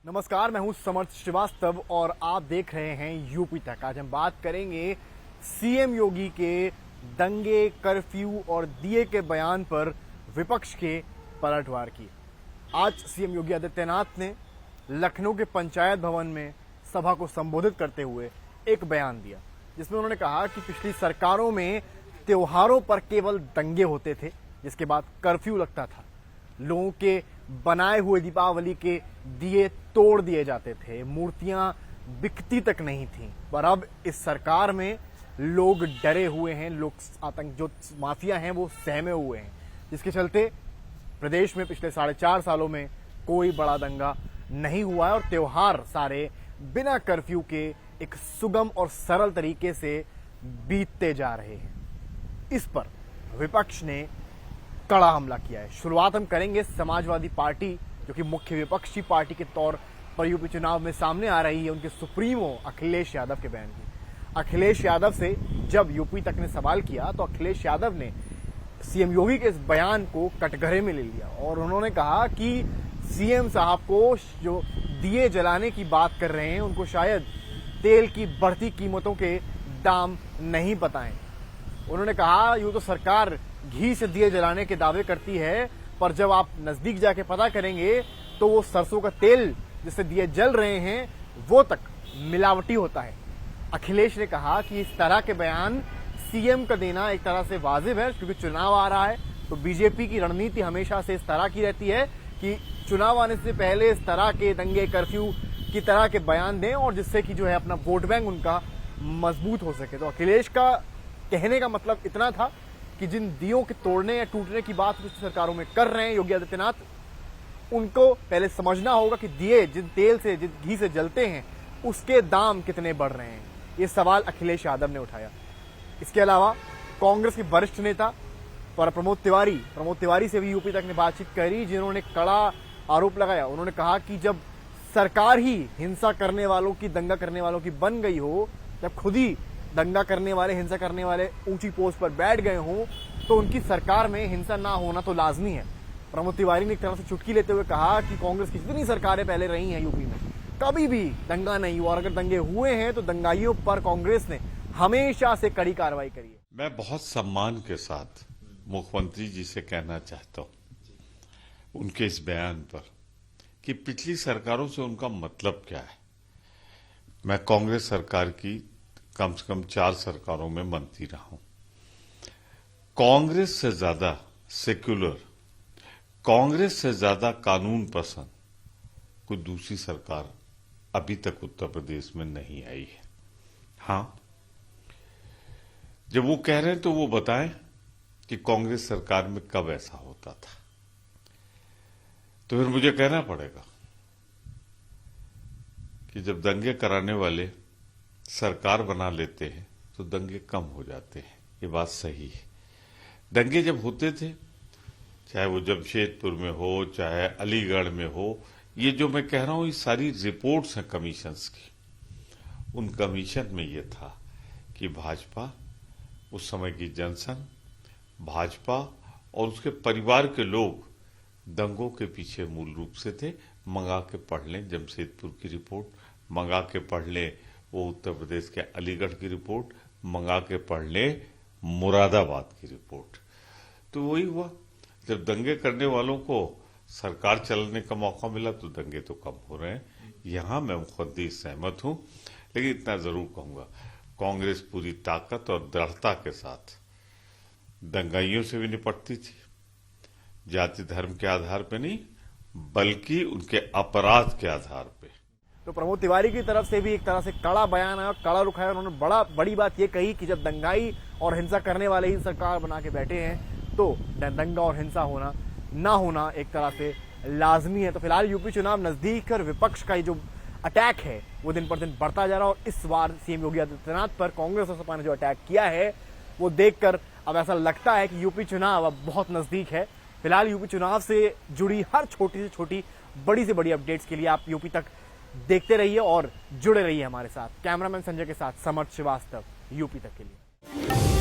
नमस्कार, मैं हूं समर्थ श्रीवास्तव और आप देख रहे हैं यूपी तक। आज हम बात करेंगे सीएम योगी के दंगे, कर्फ्यू और दिए के बयान पर विपक्ष के पलटवार की। आज सीएम योगी आदित्यनाथ ने लखनऊ के पंचायत भवन में सभा को संबोधित करते हुए एक बयान दिया, जिसमें उन्होंने कहा कि पिछली सरकारों में त्योहारों पर केवल दंगे होते थे, जिसके बाद कर्फ्यू लगता था, लोगों के बनाए हुए दीपावली के दिए तोड़ दिए जाते थे, मूर्तियां बिकती तक नहीं थीं। पर अब इस सरकार में लोग डरे हुए हैं, लोग आतंक जो माफिया हैं वो सहमे हुए हैं, जिसके चलते प्रदेश में पिछले 4.5 सालों में कोई बड़ा दंगा नहीं हुआ है और त्योहार सारे बिना कर्फ्यू के एक सुगम और सरल तरीके से बीतते जा रहे हैं। इस पर विपक्ष ने कड़ा हमला किया है। शुरुआत हम करेंगे समाजवादी पार्टी, जो कि मुख्य विपक्षी पार्टी के तौर पर यूपी चुनाव में सामने आ रही है, उनके सुप्रीमो अखिलेश यादव के बयान की। अखिलेश यादव से जब यूपी तक ने सवाल किया तो अखिलेश यादव ने सीएम योगी के इस बयान को कटघरे में ले लिया और उन्होंने कहा कि सीएम साहब को जो दिए जलाने की बात कर रहे हैं, उनको शायद तेल की बढ़ती कीमतों के दाम नहीं पता हैं। उन्होंने कहा, यूं तो सरकार घी से दिए जलाने के दावे करती है, पर जब आप नजदीक जाके पता करेंगे तो वो सरसों का तेल जिससे दिए जल रहे हैं वो तक मिलावटी होता है। अखिलेश ने कहा कि इस तरह के बयान सीएम का देना एक तरह से वाजिब है, क्योंकि चुनाव आ रहा है तो बीजेपी की रणनीति हमेशा से इस तरह की रहती है कि चुनाव आने से पहले इस तरह के दंगे, कर्फ्यू की तरह के बयान दें और जिससे कि जो है अपना वोट बैंक उनका मजबूत हो सके। तो अखिलेश का कहने का मतलब इतना था कि जिन दियों के तोड़ने या टूटने की बात कुछ सरकारों में कर रहे हैं योगी आदित्यनाथ, उनको पहले समझना होगा कि दिए जिन तेल से, जिन घी से जलते हैं, उसके दाम कितने बढ़ रहे हैं। ये सवाल अखिलेश यादव ने उठाया। इसके अलावा कांग्रेस के वरिष्ठ नेता प्रमोद तिवारी से भी यूपी तक ने बातचीत करी, जिन्होंने कड़ा आरोप लगाया। उन्होंने कहा कि जब सरकार ही हिंसा करने वालों की, दंगा करने वालों की बन गई हो, जब खुद ही दंगा करने वाले, हिंसा करने वाले ऊंची पोस्ट पर बैठ गए हों, तो उनकी सरकार में हिंसा ना होना तो लाजमी है। प्रमोद तिवारी ने एक तरह से चुटकी लेते हुए कहा कि कांग्रेस की जितनी सरकारें पहले रही हैं यूपी में, कभी भी दंगा नहीं हुआ और अगर दंगे हुए हैं तो दंगाइयों पर कांग्रेस ने हमेशा से कड़ी कार्रवाई करी है। मैं बहुत सम्मान के साथ मुख्यमंत्री जी से कहना चाहता हूं उनके इस बयान पर कि पिछली सरकारों से उनका मतलब क्या है। मैं कांग्रेस सरकार की कम से कम 4 सरकारों में मंत्री रहा हूं। कांग्रेस से ज्यादा सेक्युलर, कांग्रेस से ज्यादा कानून पसंद कोई दूसरी सरकार अभी तक उत्तर प्रदेश में नहीं आई है। हां, जब वो कह रहे हैं तो वो बताएं कि कांग्रेस सरकार में कब ऐसा होता था, तो फिर मुझे कहना पड़ेगा कि जब दंगे कराने वाले सरकार बना लेते हैं तो दंगे कम हो जाते हैं। ये बात सही है। दंगे जब होते थे, चाहे वो जमशेदपुर में हो, चाहे अलीगढ़ में हो, ये जो मैं कह रहा हूं, ये सारी रिपोर्ट्स हैं कमीशंस की। उन कमीशन में ये था कि भाजपा, उस समय की जनसंघ, भाजपा और उसके परिवार के लोग दंगों के पीछे मूल रूप से थे। मंगा के पढ़ लें जमशेदपुर की रिपोर्ट, मंगा के पढ़ लें वो उत्तर प्रदेश के अलीगढ़ की रिपोर्ट, मंगा के पढ़ लें मुरादाबाद की रिपोर्ट। तो वही हुआ, जब दंगे करने वालों को सरकार चलाने का मौका मिला तो दंगे तो कम हो रहे हैं। यहां मैं मुख्यमंत्री सहमत हूं, लेकिन इतना जरूर कहूंगा, कांग्रेस पूरी ताकत और दृढ़ता के साथ दंगाइयों से भी निपटती थी, जाति धर्म के आधार पर नहीं, बल्कि उनके अपराध के आधार पे। तो प्रमोद तिवारी की तरफ से भी एक तरह से कड़ा बयान आया, कड़ा रुख है। उन्होंने बड़ी बात ये कही कि जब दंगाई और हिंसा करने वाले ही सरकार बना के बैठे हैं तो दंगा और हिंसा होना ना होना एक तरह से लाजमी है। तो फिलहाल यूपी चुनाव नजदीक और विपक्ष का ये जो अटैक है वो दिन पर दिन बढ़ता जा रहा है और इस बार सीएम योगी आदित्यनाथ पर कांग्रेस और सपा ने जो अटैक किया है वो देखकर अब ऐसा लगता है कि यूपी चुनाव अब बहुत नजदीक है। फिलहाल यूपी चुनाव से जुड़ी हर छोटी से छोटी, बड़ी से बड़ी अपडेट्स के लिए आप यूपी तक देखते रहिए और जुड़े रहिए हमारे साथ। कैमरामैन संजय के साथ समर्थ श्रीवास्तव, यूपी तक के लिए।